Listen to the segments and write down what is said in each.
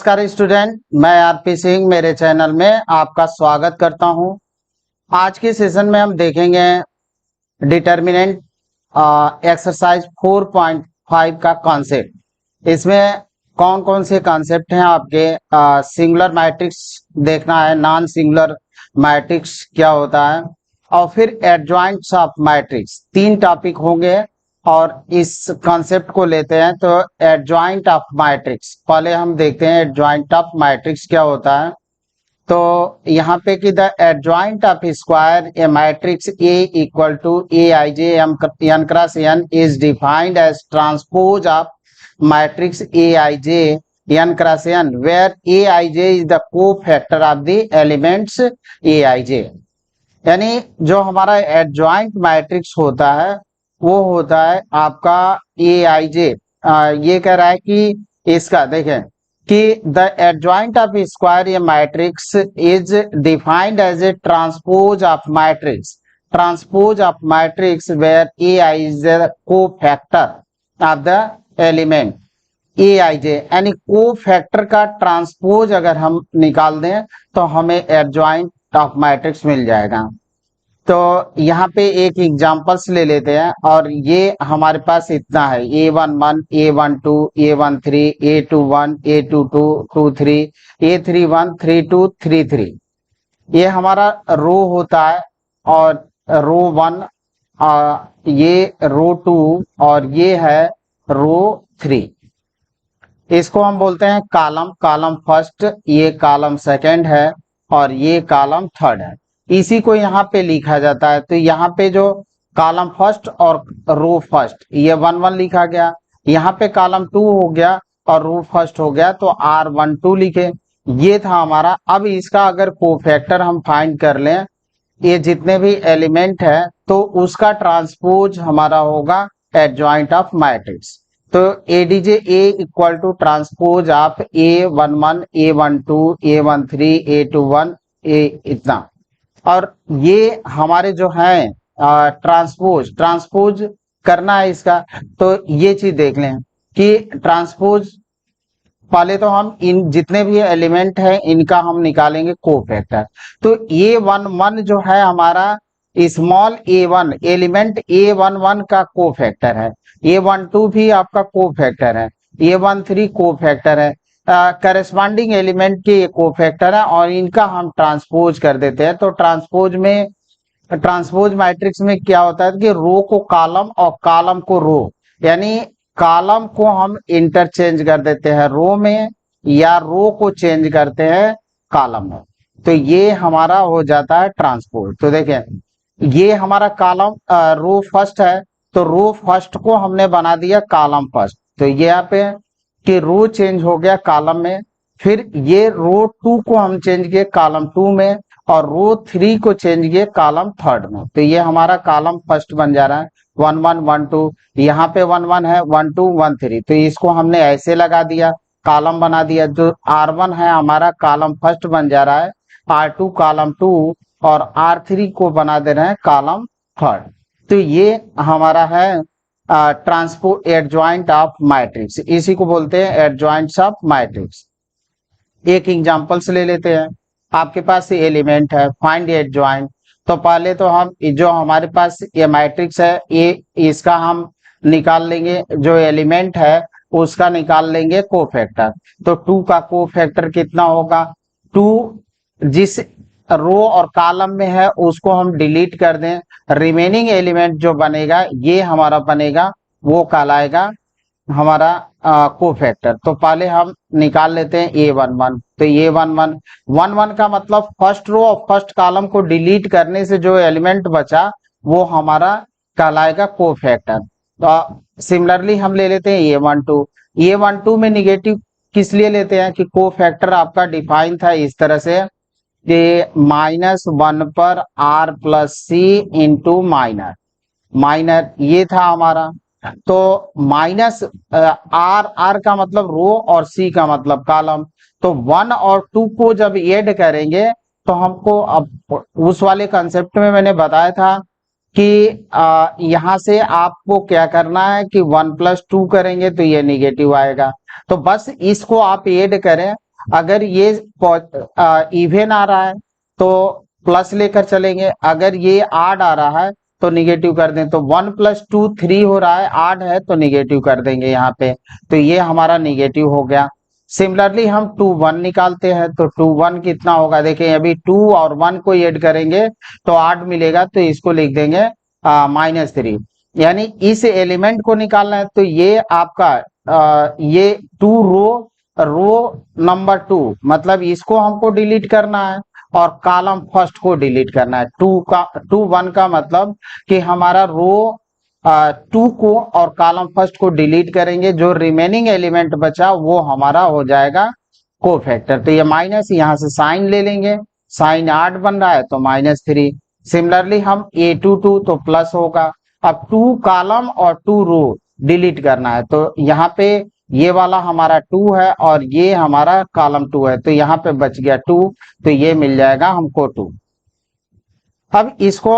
नमस्कार स्टूडेंट, मैं आरपी सिंह मेरे चैनल में आपका स्वागत करता हूं। आज के सेशन में हम देखेंगे डिटर्मिनेंट एक्सरसाइज 4.5 का कॉन्सेप्ट। इसमें कौन कौन से कॉन्सेप्ट हैं आपके। सिंगुलर मैट्रिक्स देखना है, नॉन सिंगुलर मैट्रिक्स क्या होता है, और फिर एडजॉइंट्स ऑफ मैट्रिक्स। 3 टॉपिक होंगे और इस कॉन्सेप्ट को लेते हैं। तो एडजॉइंट ऑफ मैट्रिक्स पहले हम देखते हैं। एडजॉइंट ऑफ मैट्रिक्स क्या होता है, तो यहाँ पे कि the adjoint of square A matrix A equal to A I J N cross N is defined as transpose of matrix A I J N cross N where A I J is the cofactor of the elements A I J. यानी जो हमारा adjoint matrix होता है वो होता है आपका ए I जे। ये कह रहा है कि इसका देखें कि the adjoint of square A matrix is defined as A transpose of matrix where A I is the cofactor of the element A I J. यानी को फैक्टर का ट्रांसपोज अगर हम निकाल दें तो हमें एडजॉइंट ऑफ मैट्रिक्स मिल जाएगा। तो यहाँ पे एक एग्जांपल्स ले लेते हैं, और ये हमारे पास इतना है A11, A12, A13, A21, A22, 23, A31, 32, 33। ये हमारा रो होता है, और रो 1, ये रो 2 और ये है रो 3। इसको हम बोलते हैं कॉलम फर्स्ट, ये कॉलम सेकंड है और ये कॉलम थर्ड है। इसी को यहाँ पे लिखा जाता है। तो यहाँ पे जो कॉलम फर्स्ट और रो फर्स्ट ये 1 1 लिखा गया, यहाँ पे कॉलम 2 हो गया और रो फर्स्ट हो गया, तो R12 लिखे। ये था हमारा। अब इसका अगर कोफैक्टर हम फाइंड कर लें, ये जितने भी एलिमेंट है तो उसका ट्रांसपोज हमारा होगा एडजॉइंट ऑफ मैट्रिक्स। तो ADJ A equal to transpose of A11, A12, A13, A21, इतना। और ये हमारे जो है ट्रांसपोज करना है इसका। तो ये चीज देख लें कि ट्रांसपोज पहले तो हम इन जितने भी एलिमेंट है इनका हम निकालेंगे कोफैक्टर। तो A11 जो है हमारा स्मॉल A1 एलिमेंट A11 का कोफैक्टर है, A12 भी आपका कोफैक्टर है, A13 कोफैक्टर है, करस्पॉन्डिंग एलिमेंट के कोफैक्टर है, और इनका हम ट्रांसपोज कर देते हैं। तो ट्रांसपोज मैट्रिक्स में क्या होता है कि रो को कॉलम और कॉलम को रो, यानी कॉलम को हम इंटरचेंज कर देते हैं रो में, या रो को चेंज करते हैं कॉलम में। तो ये हमारा हो जाता है ट्रांसपोज। तो देखें ये हमारा कॉलम रो फर्स्ट है, तो रो फर्स्ट को हमने बना दिया कॉलम फर्स्ट। तो ये यहाँ पे कि रो चेंज हो गया कॉलम में। फिर ये रो 2 को हम चेंज किए कॉलम 2 में, और रो 3 को चेंज किए कॉलम थर्ड में। तो ये हमारा कॉलम फर्स्ट बन जा रहा है 1 1 1 2। यहाँ पे 1 1 है, 1 2 1 3। तो इसको हमने ऐसे लगा दिया, कॉलम बना दिया। जो R1 है हमारा कॉलम फर्स्ट बन जा रहा है, R2 कॉलम 2, और R3 को बना दे रहे हैं कॉलम थर्ड। तो ये हमारा है ट्रांसपोज एडजॉइंट ऑफ मैट्रिक्स। इसी को बोलते हैं एडजॉइंट्स ऑफ मैट्रिक्स। एक एग्जांपल्स ले लेते हैं। आपके पास एलिमेंट है, फाइंड एडजॉइंट। तो पहले तो हम जो हमारे पास ये मैट्रिक्स है, ये इसका हम निकाल लेंगे, जो एलिमेंट है उसका निकाल लेंगे कोफैक्टर। तो 2 का कोफैक्टर कितना होगा, 2 जिस रो और कॉलम में है उसको हम डिलीट कर दें, रिमेनिंग एलिमेंट जो बनेगा ये हमारा बनेगा, वो कहलाएगा हमारा कोफैक्टर। तो पहले हम निकाल लेते हैं A11। तो A11 का मतलब फर्स्ट रो और फर्स्ट कॉलम को डिलीट करने से जो एलिमेंट बचा वो हमारा कहलाएगा कोफैक्टर। तो सिमिलरली हम ले लेते हैं A12 में निगेटिव किस लिए लेते हैं कि कोफैक्टर आपका डिफाइन था इस तरह से कि -1 पर R प्लस सी इंटू माइनर, ये था हमारा। तो माइनस R का मतलब रो और C का मतलब कॉलम। तो 1 और 2 को जब ऐड करेंगे तो हमको, अब उस वाले कंसेप्ट में मैंने बताया था कि यहाँ से आपको क्या करना है कि 1 + 2 करेंगे तो ये निगेटिव आएगा। तो बस इसको आप ऐड करें अगर ये इवन आ रहा है तो प्लस लेकर चलेंगे, अगर ये आड आ रहा है तो निगेटिव कर दें। तो 1 + 2 3 हो रहा है, आड है तो निगेटिव कर देंगे यहाँ पे, तो ये हमारा निगेटिव हो गया। सिमिलरली हम 2 1 निकालते हैं, तो 2 1 कितना होगा, देखिए अभी 2 और 1 को ऐड करेंगे तो 8 मिलेगा, तो इसको लिख देंगे -3। यानी इस एलिमेंट को निकालना है, तो ये आपका ये 2 रो नंबर 2, मतलब इसको हमको डिलीट करना है और कॉलम फर्स्ट को डिलीट करना है। 2 1 का मतलब कि हमारा रो 2 को और कॉलम फर्स्ट को डिलीट करेंगे, जो रिमेनिंग एलिमेंट बचा वो हमारा हो जाएगा कोफैक्टर। तो ये माइनस यहाँ से साइन ले लेंगे, साइन 8 बन रहा है तो -3। सिमिलरली हम A22 तो प्लस होगा। अब 2 कॉलम और 2 रो डिलीट करना है, तो यहाँ पे ये वाला हमारा 2 है और ये हमारा कॉलम 2 है, तो यहाँ पे बच गया 2, तो ये मिल जाएगा हमको 2। अब इसको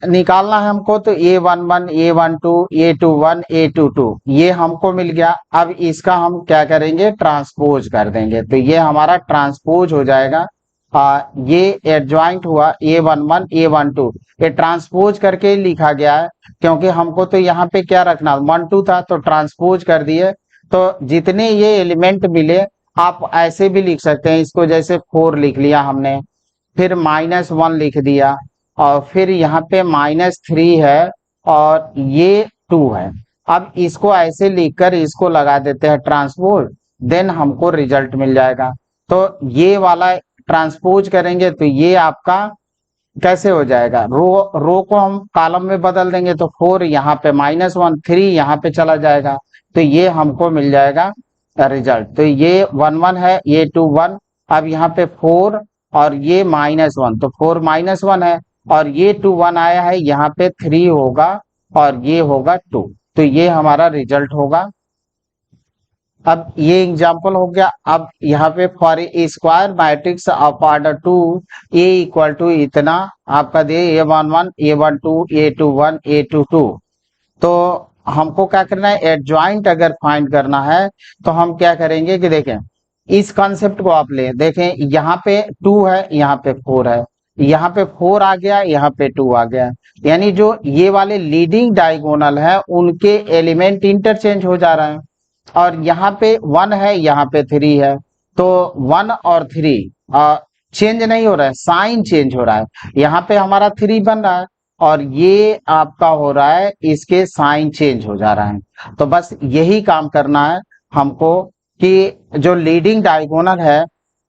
निकालना है हमको, तो A11 A12 A21 A22 ये हमको मिल गया। अब इसका हम क्या करेंगे, ट्रांसपोज कर देंगे, तो ये हमारा ट्रांसपोज हो जाएगा। ये एडजॉइंट हुआ A11 A12, ये ट्रांसपोज करके लिखा गया है, क्योंकि हमको तो यहाँ पे क्या रखना 1 2 था तो ट्रांसपोज कर दिए। तो जितने ये एलिमेंट मिले आप ऐसे भी लिख सकते हैं इसको, जैसे 4 लिख लिया हमने, फिर -1 लिख दिया, और फिर यहाँ पे -3 है और ये 2 है। अब इसको ऐसे लिखकर इसको लगा देते हैं ट्रांसपोज, देन हमको रिजल्ट मिल जाएगा। तो ये वाला ट्रांसपोज करेंगे तो ये आपका कैसे हो जाएगा, रो को हम कॉलम में बदल देंगे, तो 4 यहाँ पे -1 3 यहाँ पे चला जाएगा, तो ये हमको मिल जाएगा रिजल्ट। तो ये 1 1 है, ये 2 1। अब यहाँ पे 4 और ये -1, तो 4 -1 है, और ये 2 1 आया है, यहाँ पे 3 होगा और ये होगा 2, तो ये हमारा रिजल्ट होगा। अब ये एग्जाम्पल हो गया। अब यहाँ पे for A square matrix of order 2 A equal to इतना आपका दे A11 A12 A21 A22, तो हमको क्या करना है, एडजॉइंट अगर फाइंड करना है तो हम क्या करेंगे कि देखें इस कॉन्सेप्ट को आप ले देखें, यहाँ पे 2 है, यहाँ पे 4 है, यहाँ पे 4 आ गया, यहाँ पे 2 आ गया, यानी जो ये वाले लीडिंग डायगोनल है उनके एलिमेंट इंटरचेंज हो जा रहे हैं। और यहाँ पे 1 है, यहाँ पे 3 है, तो 1 और 3 चेंज नहीं हो रहा है, साइन चेंज हो रहा है। यहाँ पे हमारा 3 बन रहा है और ये आपका हो रहा है, इसके साइन चेंज हो जा रहा है। तो बस यही काम करना है हमको कि जो लीडिंग डायगोनल है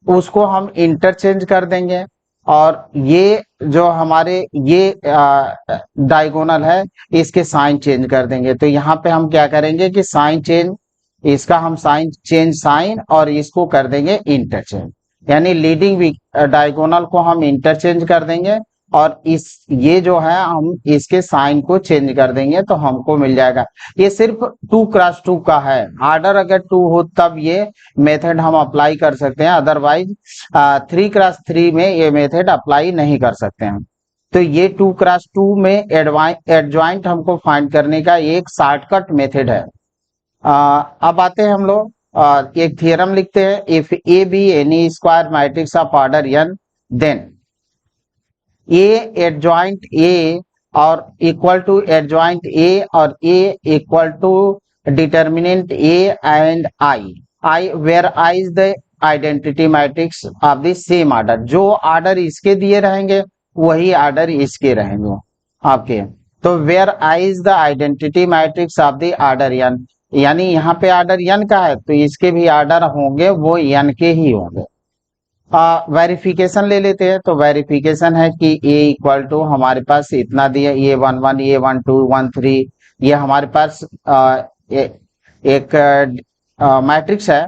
उसको हम इंटरचेंज कर देंगे, और ये जो हमारे ये डायगोनल है इसके साइन चेंज कर देंगे। तो यहाँ पे हम क्या करेंगे कि साइन चेंज, इसका हम साइन चेंज साइन और इसको कर देंगे इंटरचेंज, यानी लीडिंग डायगोनल को हम इंटरचेंज कर देंगे और इस ये जो है हम इसके साइन को चेंज कर देंगे, तो हमको मिल जाएगा। ये सिर्फ 2 क्रॉस 2 का है, आर्डर अगर 2 हो तब ये मेथड हम अप्लाई कर सकते हैं, अदरवाइज 3 क्रॉस 3 में ये मेथड अप्लाई नहीं कर सकते हैं। तो ये 2 क्रॉस 2 में एडजॉइंट हमको फाइंड करने का एक शॉर्टकट मेथड है। अब आते हैं हम लोग एक थ्योरम लिखते हैं, if A B any square matrix of order n, then A adjoint A और इक्वल टू एडजॉइंट ए और A equal to determinant A and I where I is the identity matrix of the same order. जो order इसके दिए रहेंगे वही order इसके रहेंगे आपके। तो where I is the identity matrix of the order n, यानी यहाँ पे ऑर्डर n का है तो इसके भी ऑर्डर होंगे वो n के ही होंगे। वेरिफिकेशन ले लेते हैं, तो वेरिफिकेशन है कि a इक्वल टू हमारे पास इतना दिया, A11 A12 1 3, ये हमारे पास एक मैट्रिक्स है,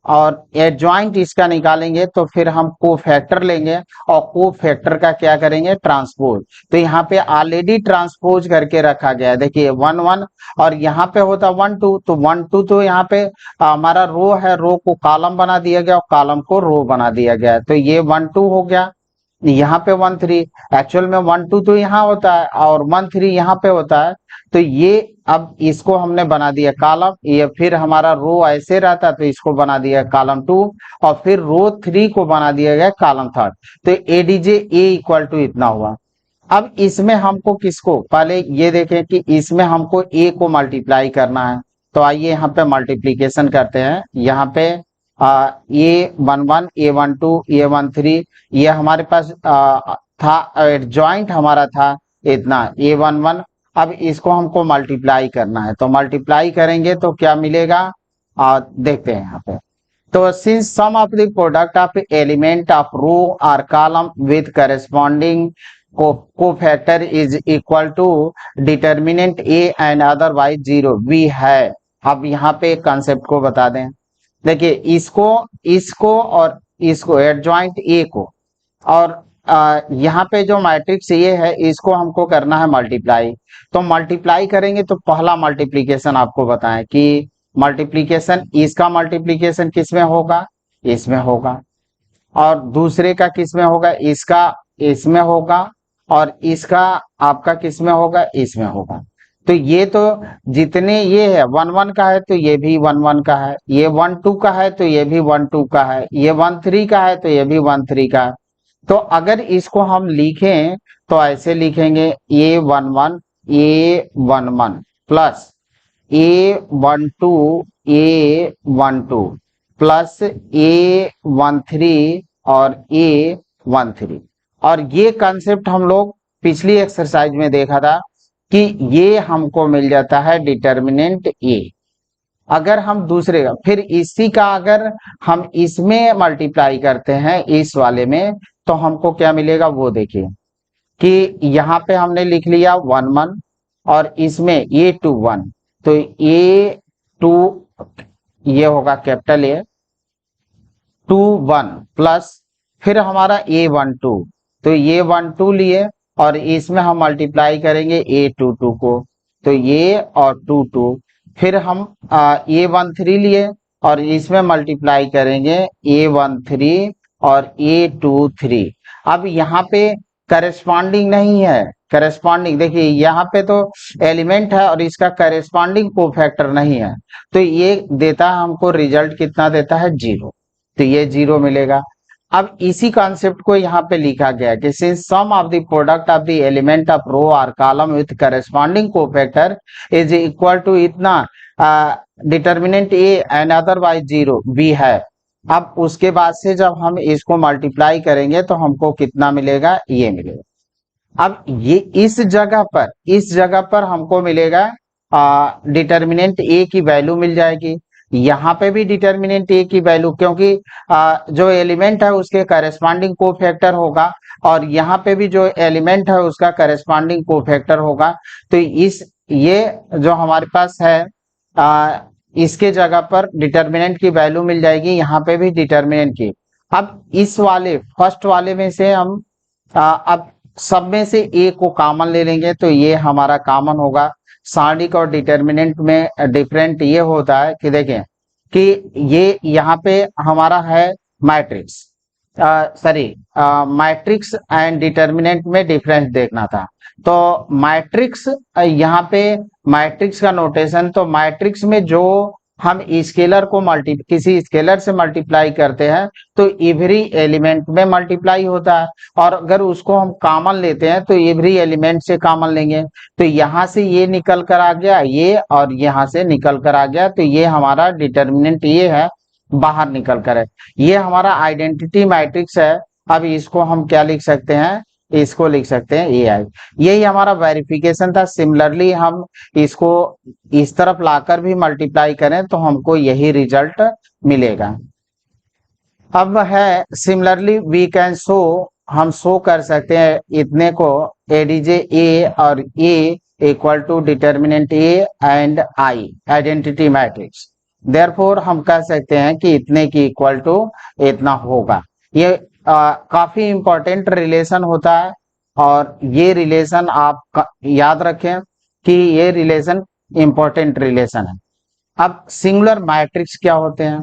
और एडजॉइंट इसका निकालेंगे तो फिर हम कोफैक्टर लेंगे और कोफैक्टर का क्या करेंगे, ट्रांसपोज। तो यहाँ पे ऑलरेडी ट्रांसपोज करके रखा गया है, देखिए 1 1 और यहाँ पे होता 1 2, तो 1 2 तो यहाँ पे हमारा रो है, रो को कॉलम बना दिया गया और कॉलम को रो बना दिया गया है, तो ये 1 2 हो गया। यहाँ पे 1 3, एक्चुअल में 1 2 तो यहाँ होता है और 1 3 यहाँ पे होता है। तो ये अब इसको हमने बना दिया कॉलम, ये फिर हमारा रो ऐसे रहता तो इसको बना दिया कॉलम 2 और फिर रो 3 को बना दिया गया कॉलम 3। तो एडीजे ए इक्वल टू इतना हुआ। अब इसमें हमको किसको, पहले ये देखें कि इसमें हमको ए को मल्टीप्लाई करना है। तो आइए यहाँ पे मल्टीप्लीकेशन करते हैं। यहाँ पे A11 A12 A13 ये हमारे पास था, जॉइंट हमारा था इतना A11। अब इसको हमको मल्टीप्लाई करना है, तो मल्टीप्लाई करेंगे तो क्या मिलेगा, देखते हैं यहाँ पे। तो since sum of the product of element of row or column with corresponding cofactor is equal to determinant A and otherwise 0 B है। अब यहाँ पे कंसेप्ट को बता दें। देखिए इसको इसको और इसको एडजॉइंट ए को और यहाँ पे जो मैट्रिक्स ये है इसको हमको करना है मल्टीप्लाई। तो मल्टीप्लाई करेंगे तो पहला मल्टीप्लीकेशन आपको बताएं कि मल्टीप्लीकेशन, इसका मल्टीप्लीकेशन किस में होगा, इसमें होगा, और दूसरे का किस में होगा, इसका इसमें होगा, और इसका आपका किस में होगा, इसमें होगा। तो ये तो जितने ये है 1 1 का है तो ये भी 1 1 का है, ये 1 2 का है तो ये भी 1 2 का है, ये 1 3 का है तो ये भी 1 3 का है। तो अगर इसको हम लिखें तो ऐसे लिखेंगे A11 A11 plus A12 A12 plus A13 और A13। और ये कंसेप्ट हम लोग पिछली एक्सरसाइज में देखा था कि ये हमको मिल जाता है डिटर्मिनेंट ए। अगर हम दूसरे का फिर इसी का अगर हम इसमें मल्टीप्लाई करते हैं इस वाले में तो हमको क्या मिलेगा वो देखिए कि यहाँ पे हमने लिख लिया 1 1 और इसमें A21, तो A2 ये होगा कैपिटल ए 2 1 प्लस फिर हमारा A12, तो ये 1 2 लिए और इसमें हम मल्टीप्लाई करेंगे A22 को, तो ये और 2 2 फिर हम A13 लिए और इसमें मल्टीप्लाई करेंगे A13 और A23। अब यहाँ पे करेस्पॉन्डिंग नहीं है, करेस्पॉन्डिंग देखिए यहाँ पे तो एलिमेंट है और इसका करेस्पॉन्डिंग कोफैक्टर नहीं है, तो ये देता है हमको रिजल्ट कितना देता है 0, तो ये 0 मिलेगा। अब इसी कॉन्सेप्ट को यहाँ पे लिखा गया कि since sum of the product of the element of row और column with corresponding cofactor is equal to इतना determinant A and otherwise 0 B है। अब उसके बाद से जब हम इसको मल्टीप्लाई करेंगे तो हमको कितना मिलेगा, ये मिलेगा। अब ये इस जगह पर हमको मिलेगा डिटर्मिनेंट ए की वैल्यू मिल जाएगी, यहाँ पे भी डिटर्मिनेंट ए की वैल्यू, क्योंकि जो एलिमेंट है उसके करेस्पॉन्डिंग कोफैक्टर होगा और यहाँ पे भी जो एलिमेंट है उसका करेस्पॉन्डिंग कोफैक्टर होगा। तो ये जो हमारे पास है इसके जगह पर डिटर्मिनेंट की वैल्यू मिल जाएगी, यहाँ पे भी डिटर्मिनेंट की। अब इस वाले फर्स्ट वाले में से हम अब सब में से ए को कॉमन ले लेंगे, तो ये हमारा कॉमन होगा। सारणिक और डिटर्मिनेंट में डिफरेंट ये होता है कि देखें कि ये यहाँ पे हमारा है matrix, sorry matrix and determinant में डिफरेंस देखना था। तो मैट्रिक्स यहाँ पे मैट्रिक्स का नोटेशन, तो मैट्रिक्स में जो हम स्केलर को किसी स्केलर से मल्टीप्लाई करते हैं तो एवरी एलिमेंट में मल्टीप्लाई होता है, और अगर उसको हम कॉमन लेते हैं तो एवरी एलिमेंट से कॉमन लेंगे। तो यहाँ से ये निकल कर आ गया ये और यहाँ से निकल कर आ गया, तो ये हमारा डिटर्मिनेंट ये है, बाहर निकल कर है, ये हमारा आइडेंटिटी मैट्रिक्स है। अब इसको हम क्या लिख सकते हैं, इसको लिख सकते हैं ए आई। यही हमारा वेरिफिकेशन था। सिमिलरली हम इसको इस तरफ लाकर भी मल्टीप्लाई करें तो हमको यही रिजल्ट मिलेगा। अब है सिमिलरली वी कैन शो, हम शो कर सकते हैं इतने को एडीजे ए और A equal to determinant A and I identity matrix. Therefore हम कह सकते हैं कि इतने की इक्वल टू इतना होगा। ये काफी इंपॉर्टेंट रिलेशन होता है और ये रिलेशन आप याद रखें कि ये रिलेशन इंपॉर्टेंट रिलेशन है। अब सिंगुलर मैट्रिक्स क्या होते हैं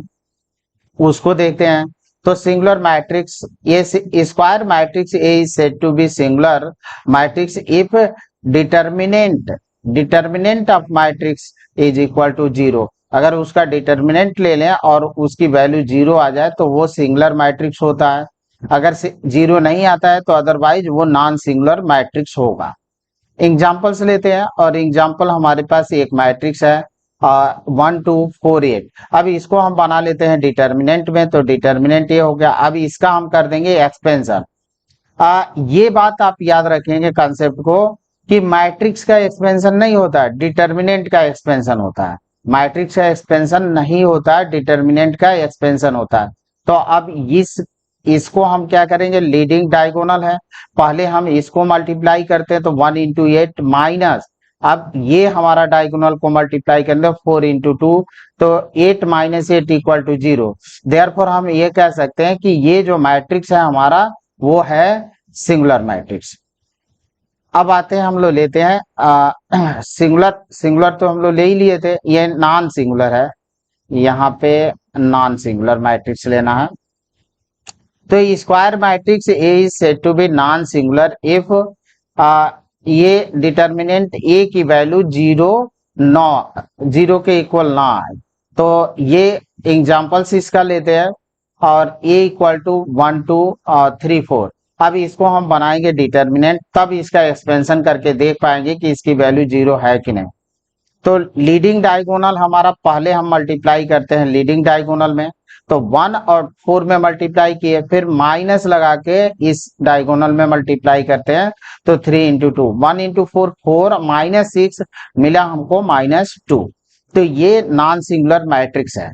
उसको देखते हैं। तो सिंगुलर मैट्रिक्स ये square matrix A is said to be singular matrix if determinant determinant of matrix is equal to zero. अगर उसका डिटर्मिनेंट ले लें और उसकी वैल्यू जीरो आ जाए तो वो सिंगुलर मैट्रिक्स होता है। अगर जीरो नहीं आता है तो अदरवाइज वो नॉन सिंगुलर मैट्रिक्स होगा। एग्जाम्पल्स लेते हैं और एग्जाम्पल हमारे पास एक मैट्रिक्स है 1 2 4 8। अब इसको हम बना लेते हैं डिटर्मिनेंट में, तो डिटर्मिनेंट ये हो गया। अब इसका हम कर देंगे एक्सपेंशन। ये बात आप याद रखेंगे कंसेप्ट को कि मैट्रिक्स का एक्सपेंशन नहीं होता है, डिटर्मिनेंट का एक्सपेंशन होता है। मैट्रिक्स का एक्सपेंशन नहीं होता है, डिटर्मिनेंट का एक्सपेंशन होता है। तो अब इसको हम क्या करेंगे, लीडिंग डायगोनल है, पहले हम इसको मल्टीप्लाई करते हैं तो 1 इंटू 8 माइनस, अब ये हमारा डायगोनल को मल्टीप्लाई कर ले 4 इंटू 2, तो 8 माइनस 8 इक्वल टू 0। देयरफॉर हम ये कह सकते हैं कि ये जो मैट्रिक्स है हमारा वो है सिंगुलर मैट्रिक्स। अब आते हैं हम लोग लेते हैं सिंगुलर तो हम लोग ले ही लिए थे, ये नॉन सिंगुलर है, यहाँ पे नॉन सिंगुलर मैट्रिक्स लेना है। तो square matrix A is said to be non singular if ये डिटर्मिनेंट ए की वैल्यू जीरो के इक्वल ना है। तो ये एग्जांपल्स इसका लेते हैं और ए इक्वल टू 1 2 3 4। अब इसको हम बनाएंगे डिटर्मिनेंट, तब इसका एक्सपेंशन करके देख पाएंगे कि इसकी वैल्यू जीरो है कि नहीं। तो लीडिंग डायगोनल हमारा पहले हम मल्टीप्लाई करते हैं लीडिंग डायगोनल में, तो 1 और 4 में मल्टीप्लाई किए, फिर माइनस लगा के इस डायगोनल में मल्टीप्लाई करते हैं, तो 3 इंटू 2 1 इंटू 4 4 माइनस 6 मिला हमको -2। तो ये नॉन सिंगुलर मैट्रिक्स है।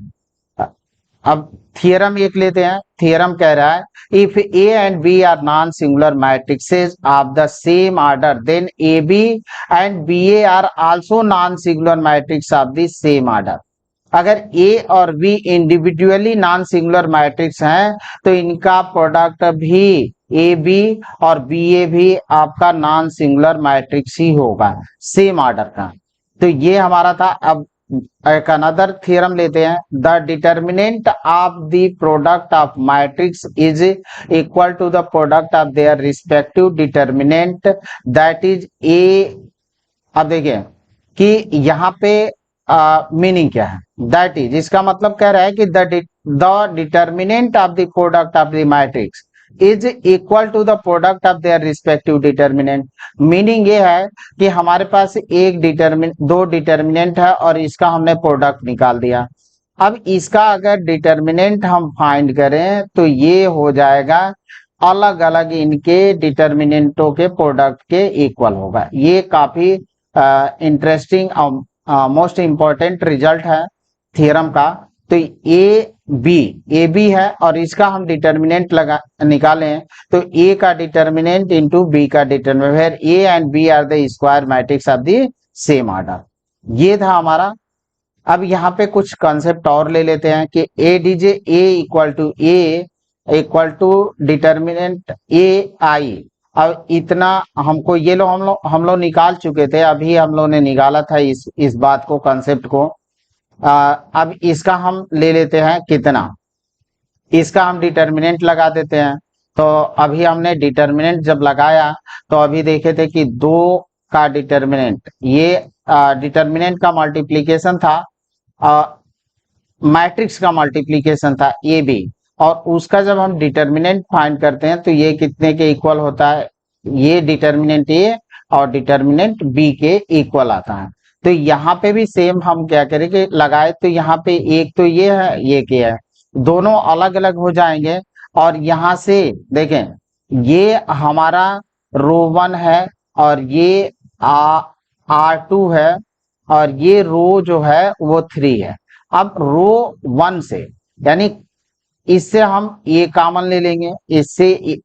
अब थियरम एक लेते हैं। थियरम कह रहा है if A and B are non singular matrices of the same order then A B and B A are also non singular matrix of the same order. अगर A और B individually non singular matrix हैं तो इनका product भी A B और B ए भी आपका non singular matrix ही होगा, सेम ऑर्डर का। तो ये हमारा था। अब एक अनदर थ्योरम लेते हैं, the determinant of the product of matrix is equal to the product of their respective determinant that is A. अब देखिए कि यहाँ पे मीनिंग क्या है, दैट इज इसका मतलब कह रहा है कि the determinant of the product of the matrix is equal to the product of their respective determinant. Meaning ये है कि हमारे पास दो डिटर्मिनेंट है और इसका हमने प्रोडक्ट निकाल दिया। अब इसका अगर डिटर्मिनेंट हम फाइंड करें तो ये हो जाएगा अलग अलग इनके डिटर्मिनेंटों के प्रोडक्ट के इक्वल होगा। ये काफी इंटरेस्टिंग मोस्ट इंपॉर्टेंट रिजल्ट है थ्योरम का। तो ए बी है और इसका हम डिटर्मिनेंट निकालें तो ए का डिटर्मिनेंट इंटू बी का determinant, A and B are the square matrix of the same order. ये था हमारा। अब यहाँ पे कुछ कंसेप्ट और ले लेते हैं कि A D J A equal to determinant A I. अब इतना हमको ये हम लोग निकाल चुके थे, अभी हम लोग ने निकाला था इस बात को, कंसेप्ट को। अब इसका हम ले लेते हैं कितना, इसका हम डिटर्मिनेंट लगा देते हैं। तो अभी हमने डिटर्मिनेंट जब लगाया तो अभी देखे थे कि 2 का डिटर्मिनेंट, ये डिटर्मिनेंट का मल्टीप्लीकेशन था, मैट्रिक्स का मल्टीप्लीकेशन था ए बी, और उसका जब हम डिटर्मिनेंट फाइंड करते हैं तो ये कितने के इक्वल होता है, ये डिटर्मिनेंट ए और डिटर्मिनेंट बी के इक्वल आता है। तो यहाँ पे भी सेम हम क्या करेंगे, लगाए तो यहाँ पे एक तो ये है, ये क्या है, दोनों अलग अलग हो जाएंगे। और यहाँ से देखें ये हमारा रो 1 है और ये R2 है और ये रो जो है वो 3 है। अब रो 1 से यानी इससे हम ये कॉमन ले लेंगे, इससे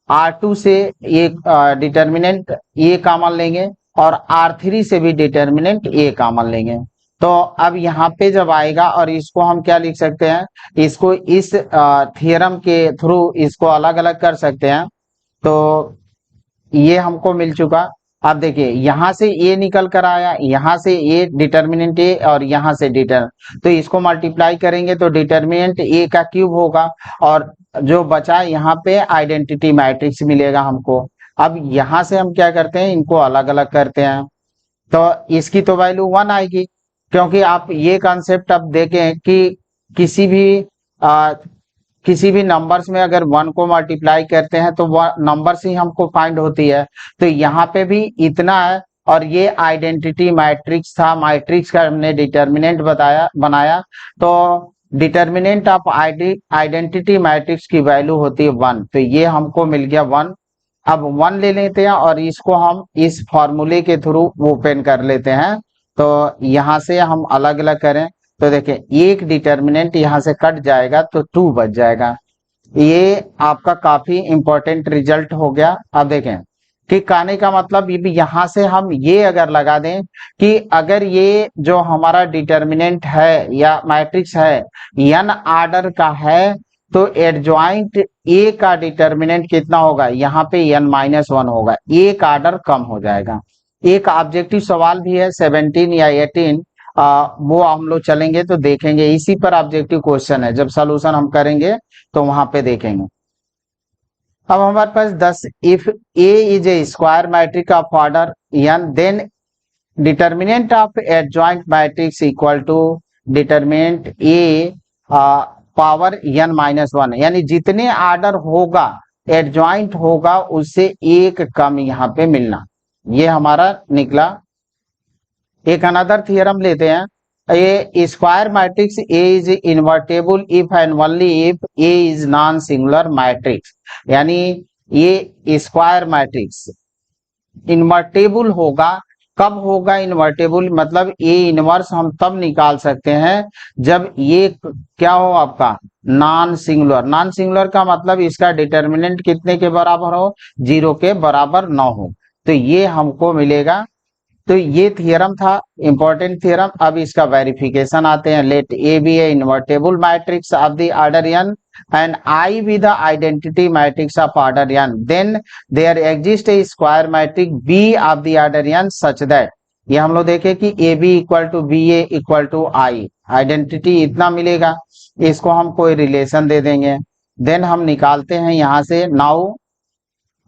R2 से एक डिटर्मिनेंट ये कॉमन लेंगे और R3 से भी डिटर्मिनेंट ये कॉमन लेंगे। तो अब यहाँ पे जब आएगा और इसको हम क्या लिख सकते हैं, इसको इस थ्योरम के थ्रू इसको अलग अलग कर सकते हैं। तो ये हमको मिल चुका। अब देखिए यहां से ए निकल कर आया, यहां से ए डिटर्मिनेंट ए और यहां से तो इसको मल्टीप्लाई करेंगे तो डिटर्मिनेंट ए का क्यूब होगा और जो बचा यहाँ पे आइडेंटिटी मैट्रिक्स मिलेगा हमको। अब यहाँ से हम क्या करते हैं, इनको अलग अलग करते हैं तो इसकी तो वैल्यू 1 आएगी, क्योंकि आप ये कॉन्सेप्ट अब देखें कि किसी भी आ, किसी भी नंबर्स में अगर 1 को मल्टीप्लाई करते हैं तो वह नंबर से ही हमको फाइंड होती है। तो यहाँ पे भी इतना है और ये आइडेंटिटी मैट्रिक्स था, मैट्रिक्स का हमने डिटर्मिनेंट बनाया। तो डिटर्मिनेंट ऑफ आइडेंटिटी मैट्रिक्स की वैल्यू होती है 1, तो ये हमको मिल गया 1। अब 1 ले लेते हैं और इसको हम इस फॉर्मूले के थ्रू ओपन कर लेते हैं। तो यहाँ से हम अलग अलग करें तो देखें एक डिटर्मिनेंट यहाँ से कट जाएगा तो 2 बच जाएगा। ये आपका काफी इंपॉर्टेंट रिजल्ट हो गया। अब देखें कि कहने का मतलब ये भी यहाँ से हम ये अगर लगा दें कि अगर ये जो हमारा डिटर्मिनेंट है या मैट्रिक्स है n आर्डर का है तो एडजॉइंट ए का डिटर्मिनेंट कितना होगा, यहाँ पे n-1 होगा, एक आर्डर कम हो जाएगा। एक ऑब्जेक्टिव सवाल भी है 17 या 18, वो हम लोग चलेंगे तो देखेंगे, इसी पर ऑब्जेक्टिव क्वेश्चन है, जब सॉल्यूशन हम करेंगे तो वहां पे देखेंगे। अब हमारे पास 10 if A is a square matrix of order n then determinant of adjoint matrix equal to determinant A power n-1, यानी जितने आर्डर होगा एडजॉइंट होगा उससे एक कम यहाँ पे मिलना, ये हमारा निकला। एक अनदर थियरम लेते हैं, A square matrix A is invertible if and only if A is non singular matrix, यानी ये स्क्वायर मैट्रिक्स इनवर्टेबल होगा। कब होगा इनवर्टेबल, मतलब ए इनवर्स हम तब निकाल सकते हैं जब ये क्या हो आपका नॉन सिंगुलर। नॉन सिंगुलर का मतलब इसका डिटर्मिनेंट कितने के बराबर हो, 0 के बराबर न हो, तो ये हमको मिलेगा। तो ये थियरम था, इंपॉर्टेंट थियरम। अब इसका वेरिफिकेशन आते हैं। Let A B A invertible matrix of the order n and I be the identity matrix of order n, then there exists a square matrix B of the order n such that, ये हम लोग देखें कि A B equal to B A equal to I, identity इतना मिलेगा, इसको हम कोई रिलेशन दे देंगे, देन हम निकालते हैं यहाँ से। नाउ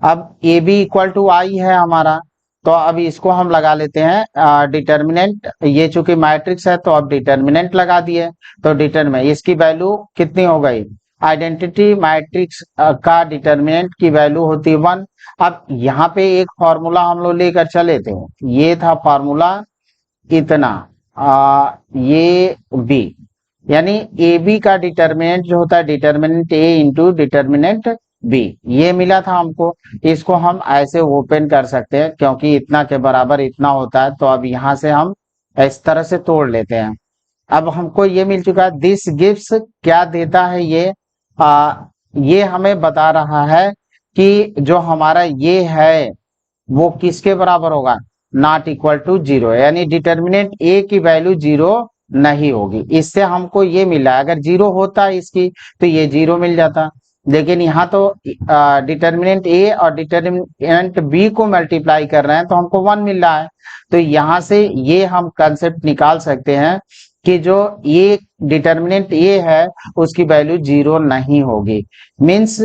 अब ए बी इक्वल टू आई है हमारा, तो अब इसको हम लगा लेते हैं डिटर्मिनेंट, ये चूंकि मैट्रिक्स है तो अब डिटर्मिनेंट लगा दिए, तो डिटर्मिनेंट इसकी वैल्यू कितनी हो गई, आइडेंटिटी मैट्रिक्स का डिटर्मिनेंट की वैल्यू होती है 1। अब यहाँ पे एक फॉर्मूला हम लोग लेकर चले थे, ये था फॉर्मूला इतना, ये बी, यानी ए बी का डिटर्मिनेंट जो होता है डिटर्मिनेंट ए इंटू डिटर्मिनेंट बी, ये मिला था हमको। इसको हम ऐसे ओपन कर सकते हैं क्योंकि इतना के बराबर इतना होता है, तो अब यहाँ से हम इस तरह से तोड़ लेते हैं। अब हमको ये मिल चुका है, दिस गिव्स क्या देता है ये हमें बता रहा है कि जो हमारा ये है वो किसके बराबर होगा, नॉट इक्वल टू 0, यानी डिटर्मिनेंट ए की वैल्यू 0 नहीं होगी। इससे हमको ये मिला, अगर 0 होता इसकी तो ये 0 मिल जाता, लेकिन यहाँ तो डिटर्मिनेंट ए और डिटर्मिनेंट बी को मल्टीप्लाई कर रहे हैं तो हमको 1 मिल रहा है। तो यहाँ से ये हम कंसेप्ट निकाल सकते हैं कि जो ये डिटर्मिनेंट ए है उसकी वैल्यू 0 नहीं होगी, means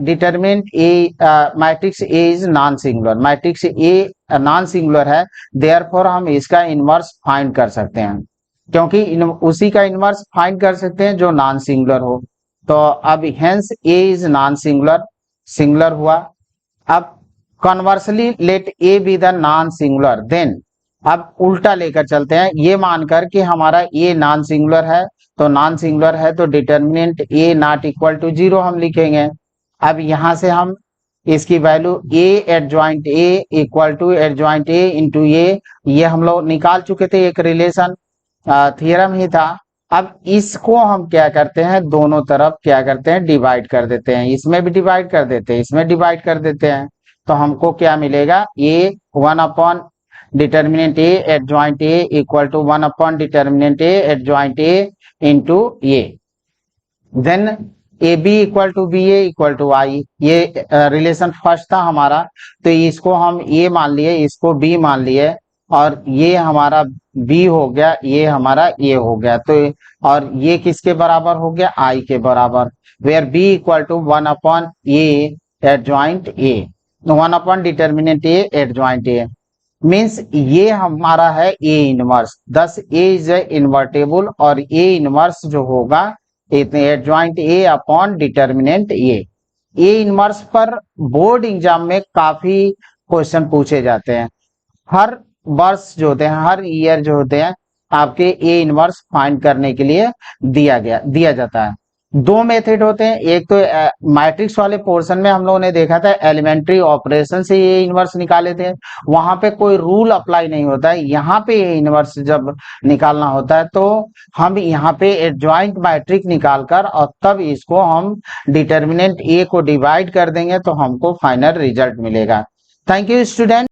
determinant A matrix A is non singular, matrix a non singular है, देयरफॉर हम इसका इनवर्स फाइंड कर सकते हैं, क्योंकि उसी का इनवर्स फाइंड कर सकते हैं जो नॉन सिंगुलर हो। तो अब hence A is non singular, singular हुआ। अब conversely let A B the non singular, then अब उल्टा लेकर चलते हैं, ये मानकर कि हमारा ए नॉन सिंगुलर है, तो नॉन सिंगुलर है तो determinant A not equal to 0 हम लिखेंगे। अब यहाँ से हम इसकी value A adjoint A equal to adjoint A into A, ये हम लोग निकाल चुके थे, एक रिलेशन थियरम ही था। अब इसको हम क्या करते हैं, दोनों तरफ क्या करते हैं, डिवाइड कर देते हैं, इसमें भी डिवाइड कर देते हैं, इसमें डिवाइड कर देते हैं, तो हमको क्या मिलेगा, A 1 upon determinant A adjoint A equal to 1 upon determinant A adjoint A into A. Then A B equal to B A equal to I, ये रिलेशन फर्स्ट था हमारा, तो इसको हम ए मान लिए, इसको बी मान लिए, और ये हमारा बी हो गया, ये हमारा ए हो गया, तो और ये किसके बराबर हो गया, आई के बराबर, where B equal to 1 A adjoint A, 1 determinant A adjoint A, means ये हमारा है ए इनवर्स, दस ए इज इन्वर्टेबल, और ए इनवर्स जो होगा adjoint A upon determinant A inverse पर बोर्ड एग्जाम में काफी क्वेश्चन पूछे जाते हैं, हर वर्ष जो होते हैं, हर ईयर जो होते हैं, आपके ए इनवर्स फाइंड करने के लिए दिया जाता है। दो मेथड होते हैं, एक तो मैट्रिक्स वाले पोर्शन में हम लोगों ने देखा था एलिमेंट्री ऑपरेशन से ए इनवर्स निकाले थे, वहां पे कोई रूल अप्लाई नहीं होता है, यहाँ पे ए इनवर्स जब निकालना होता है तो हम यहाँ पे एडजॉइंट मैट्रिक्स निकालकर और तब इसको हम डिटर्मिनेंट ए को डिवाइड कर देंगे तो हमको फाइनल रिजल्ट मिलेगा। Thank you student.